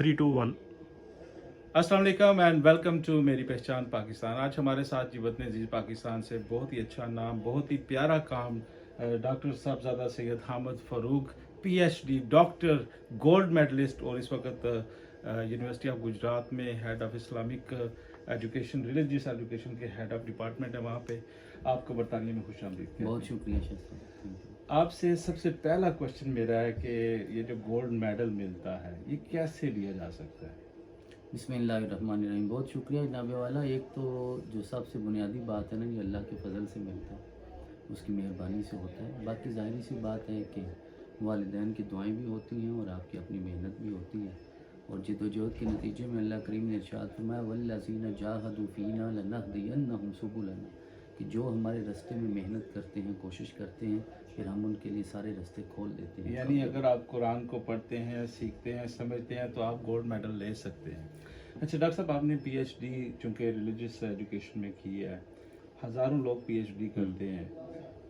3, 2, 1. अस्सलाम वालेकुम and welcome to मेरी पहचान पाकिस्तान। आज हमारे साथ जी वतन अजीज़ पाकिस्तान से बहुत ही अच्छा नाम, बहुत ही प्यारा काम, doctor Sahibzada Syed Hamid Farooq, PhD doctor, gold medalist और इस वक्त यूनिवर्सिटी ऑफ गुजरात में head of Islamic education, religious education के हेड ऑफ डिपार्टमेंट है। वहाँ पे आपको बरतानिया में खुशामदीद कहते हैं। बहुत शुक्रिया शख्स। आपसे सबसे पहला क्वेश्चन मेरा है कि ये जो गोल्ड मेडल मिलता है ये कैसे लिया जा सकता है? बिस्मिल्लाहिर्रहमानिर्रहीम। बहुत शुक्रिया जनाबे वाला। एक तो जो सबसे बुनियादी बात है ना, ये अल्लाह के फजल से मिलता है, उसकी मेहरबानी से होता है। बाकी ज़ाहिर सी बात है कि वालिदैन की दुआएं भी होती हैं और आपकी अपनी मेहनत भी होती है, और जद्दोजहद के नतीजे में अल्लाह करीम ने इरशाद फरमाया वल्लज़ीना जाहदू फ़ीना लनहदियन्नहुम सुबुलना, कि जो हमारे रास्ते में मेहनत करते हैं, कोशिश करते हैं, फिर हम उनके लिए सारे रास्ते खोल देते हैं। यानी अगर आप कुरान को पढ़ते हैं, सीखते हैं, समझते हैं तो आप गोल्ड मेडल ले सकते हैं। अच्छा डॉक्टर साहब, आपने पीएचडी चूँकि रिलीजियस एजुकेशन में की है, हज़ारों लोग पीएचडी करते हैं,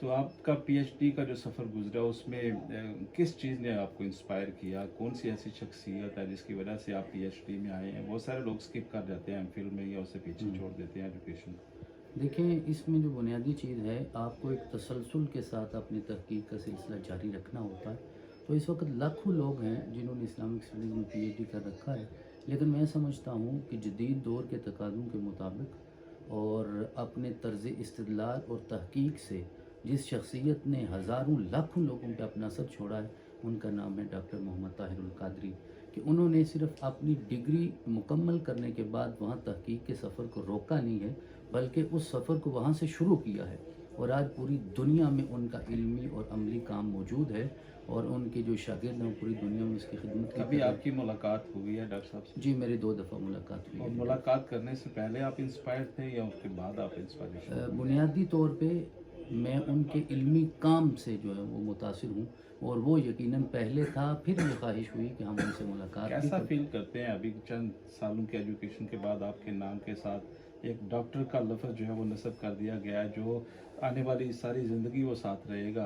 तो आपका पीएचडी का जो सफ़र गुजरा उसमें किस चीज़ ने आपको इंस्पायर किया? कौन सी ऐसी शख्सियत है जिसकी वजह से आप पीएचडी में आए हैं? बहुत सारे लोग स्किप कर जाते हैं एमफिल में या उससे पीछे छोड़ देते हैं एजुकेशन। देखें, इसमें जो बुनियादी चीज़ है, आपको एक तसलसल के साथ अपनी तहकीक का सिलसिला जारी रखना होता है। तो इस वक्त लाखों लोग हैं जिन्होंने इस्लामिक स्टडीज़ में पीएचडी कर रखा है, लेकिन मैं समझता हूँ कि जदीद दौर के तकाज़ों के मुताबिक और अपने तर्ज़ इस्तिदलाल और तहकीक से जिस शख्सियत ने हज़ारों लाखों लोगों पे अपना असर छोड़ा है, उनका नाम है डॉक्टर मोहम्मद ताहिरुल कादरी। कि उन्होंने सिर्फ़ अपनी डिग्री मुकम्मल करने के बाद वहाँ तहकीक के सफ़र को रोका नहीं है, बल्कि उस सफ़र को वहाँ से शुरू किया है, और आज पूरी दुनिया में उनका इल्मी और अमली काम मौजूद है, और उनके जो शागिर्द हैं पूरी दुनिया में उसकी खिदमत की। कभी आपकी मुलाकात हुई है डॉक्टर साहब से? जी, मेरी 2 दफ़ा मुलाकात हुई और है। मुलाकात करने से पहले आप इंस्पायर्ड थे या उसके बाद आप इंस्पायरेशन? बुनियादी तौर पे मैं उनके इल्मी काम से जो है वो मुतासिर हूँ, और वो यकीनन पहले था, फिर ये ख्वाहिश हुई कि हम उनसे मुलाकात भी कैसा करें। फील करते हैं अभी चंद सालों के एजुकेशन के बाद आपके नाम के साथ एक डॉक्टर का लफ्ज़ जो है वो नस्ब कर दिया गया है, जो आने वाली सारी ज़िंदगी वो साथ रहेगा,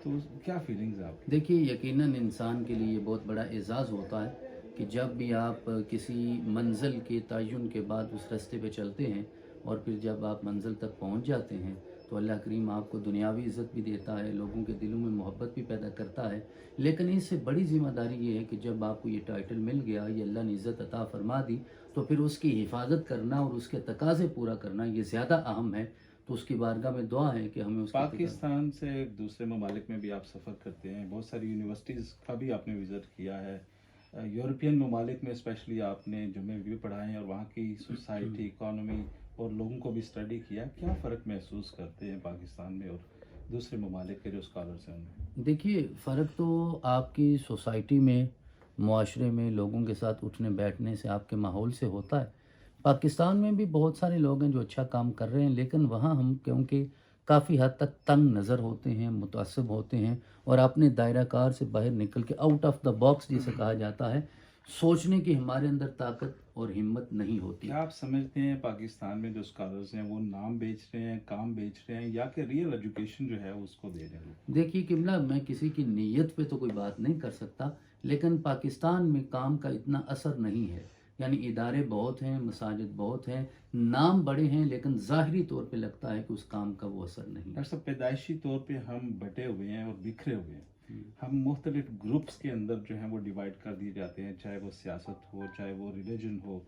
तो क्या फीलिंग्स है आपकी? देखिए, यकीनन इंसान के लिए बहुत बड़ा एज़ाज़ होता है कि जब भी आप किसी मंज़िल के तयन के बाद उस रास्ते पे चलते हैं, और फिर जब आप मंज़िल तक पहुंच जाते हैं, तो अल्लाह करीम आपको दुनियावी इज़्ज़त भी देता है, लोगों के दिलों में मोहब्बत भी पैदा करता है। लेकिन इससे बड़ी ज़िम्मेदारी ये है कि जब आपको ये टाइटल मिल गया, ये अल्लाह ने इज़्ज़त अता फ़रमा दी, तो फिर उसकी हिफाजत करना और उसके तकाज़े पूरा करना ये ज़्यादा अहम है। तो उसकी बारगाह में दुआ है कि हमें उसकी पाकिस्तान से दूसरे ममालिक में भी आप सफ़र करते हैं, बहुत सारी यूनिवर्सिटीज़ का भी आपने विज़िट किया है, यूरोपियन ममालिक में स्पेशली आपने जुमे भी पढ़ाए हैं और वहाँ की सोसाइटी, इकॉनमी और लोगों को भी स्टडी किया। क्या फ़र्क महसूस करते हैं पाकिस्तान में और दूसरे ममालिक के जो स्कॉलर्स हैं उनमें? देखिए, फ़र्क तो आपकी सोसाइटी में, मुआशरे में लोगों के साथ उठने बैठने से, आपके माहौल से होता है। पाकिस्तान में भी बहुत सारे लोग हैं जो अच्छा काम कर रहे हैं, लेकिन वहाँ हम क्योंकि काफ़ी हद तक तंग नज़र होते हैं, मुतअस्सिब होते हैं, और अपने दायरा कार से बाहर निकल के आउट ऑफ द बॉक्स जिसे कहा जाता है, सोचने की हमारे अंदर ताकत और हिम्मत नहीं होती। क्या आप समझते हैं पाकिस्तान में जो स्कॉलर्स हैं वो नाम बेच रहे हैं, काम बेच रहे हैं, या कि रियल एजुकेशन जो है उसको दे रहे हैं? देखिए किमला, मैं किसी की नीयत पे तो कोई बात नहीं कर सकता, लेकिन पाकिस्तान में काम का इतना असर नहीं है। यानी इदारे बहुत हैं, मसाजिद बहुत हैं, नाम बड़े हैं, लेकिन ज़ाहिरी तौर पे लगता है कि उस काम का वो असर नहीं है। डॉक्टर साहब, पैदाइशी तौर पे हम बटे हुए हैं और बिखरे हुए हैं। हम मुख्तलिफ ग्रुप्स के अंदर जो है वो डिवाइड कर दिए जाते हैं, चाहे वो सियासत हो, चाहे वो रिलीजन हो।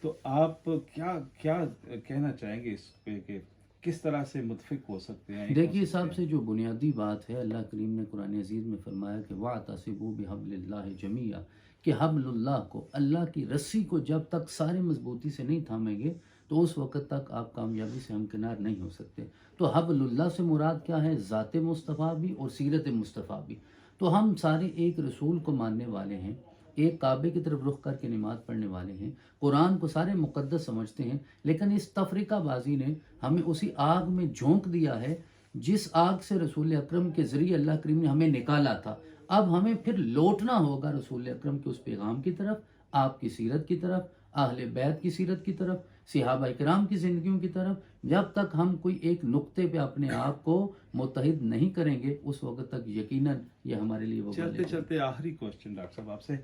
तो आप क्या क्या कहना चाहेंगे इस पे कि किस तरह से मुतफिक हो सकते हैं? देखिए साहब, से जो बुनियादी बात है, अल्लाह करीम ने कुरान अजीज़ में फरमाया कि वातसिबू बिहब्लिल्लाहि जमीआ, कि हब्लुल्लाह को, अल्लाह की रस्सी को जब तक सारे मजबूती से नहीं थामेंगे, तो उस वक़्त तक आप कामयाबी से हमकिनार नहीं हो सकते। तो हब्लुल्लाह से मुराद क्या है? ज़ात मुस्तफ़ा भी और सीरत मुस्तफ़ा भी। तो हम सारे एक रसूल को मानने वाले हैं, एक काबे की तरफ रुख करके नमाज़ पढ़ने वाले हैं, कुरान को सारे मुक़द्दस समझते हैं, लेकिन इस तफरीकाबाजी ने हमें उसी आग में झोंक दिया है जिस आग से रसूल अकरम के ज़रिए अल्लाह करीम ने हमें निकाला था। अब हमें फिर लौटना होगा रसूल अकरम के उस पैगाम की तरफ, आपकी सीरत की तरफ, अहले बैत की सीरत की तरफ, सहाबा इकराम की ज़िंदगियों की तरफ। जब तक हम कोई एक नुक्ते पे अपने आप को मुत्तहिद नहीं करेंगे, उस वक्त तक यकीनन ये हमारे लिए वो चलते चलते आखिरी क्वेश्चन डॉक्टर साहब आपसे,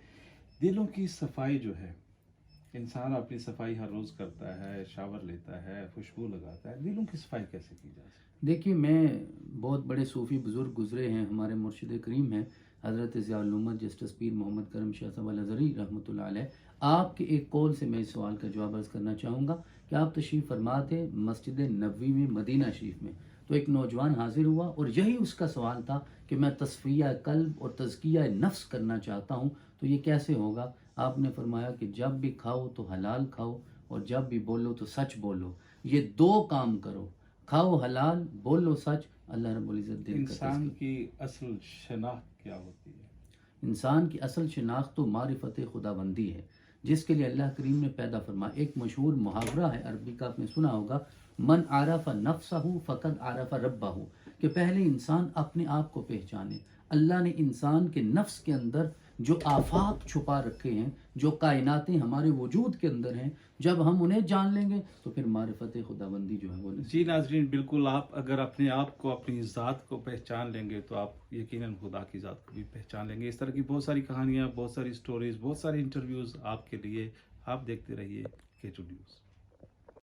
دلوں کی صفائی جو ہے، انسان اپنی صفائی ہر روز کرتا ہے، شاور لیتا ہے، خوشبو لگاتا ہے، دلوں کی صفائی کیسے کی جا سکتی؟ دیکھیے، میں بہت بڑے صوفی بزرگ گزرے ہیں، ہمارے مرشد کریم ہیں حضرت ضیاء الامت جسٹس پیر محمد کرم شاہ صاحب الازہری رحمۃ اللہ علیہ. آپ کے ایک قول سے میں اس سوال کا جواب عرض کرنا چاہوں گا کہ آپ تشریف فرما تھے مسجد نبوی میں مدینہ شریف میں، تو ایک نوجوان حاضر ہوا اور یہی اس کا سوال تھا کہ میں تصفیہ قلب اور تزکیہ نفس کرنا چاہتا ہوں، تو یہ کیسے ہوگا؟ آپ نے فرمایا کہ جب بھی کھاؤ تو حلال کھاؤ، اور جب بھی بولو تو سچ بولو، یہ دو کام کرو، کھاؤ حلال، بولو سچ، اللہ رب العزت دل کا انسان کی اصل شناخت کیا ہوتی ہے؟ انسان کی اصل شناخت تو معرفت خداوندی ہے، جس کے لیے اللہ کریم نے پیدا فرمایا. ایک مشہور محاورہ ہے عربی کا، آپ نے سنا ہوگا، من عرف نفسہ فقد عرف ربہ، کہ پہلے انسان اپنے آپ کو پہچانے. اللہ نے انسان کے نفس کے اندر جو آفاق چھپا رکھے ہیں، جو کائناتیں ہمارے وجود کے اندر ہیں، جب ہم انہیں جان لیں گے تو پھر معرفت خداوندی جو ہے وہ جی ناظرین، بالکل، آپ اگر اپنے آپ کو، اپنی ذات کو پہچان لیں گے تو آپ یقیناً خدا کی ذات کو بھی پہچان لیں گے. اس طرح کی بہت ساری کہانیاں، بہت ساری سٹوریز، بہت سارے انٹرویوز آپ کے لیے. آپ دیکھتے رہیے K2 نیوز.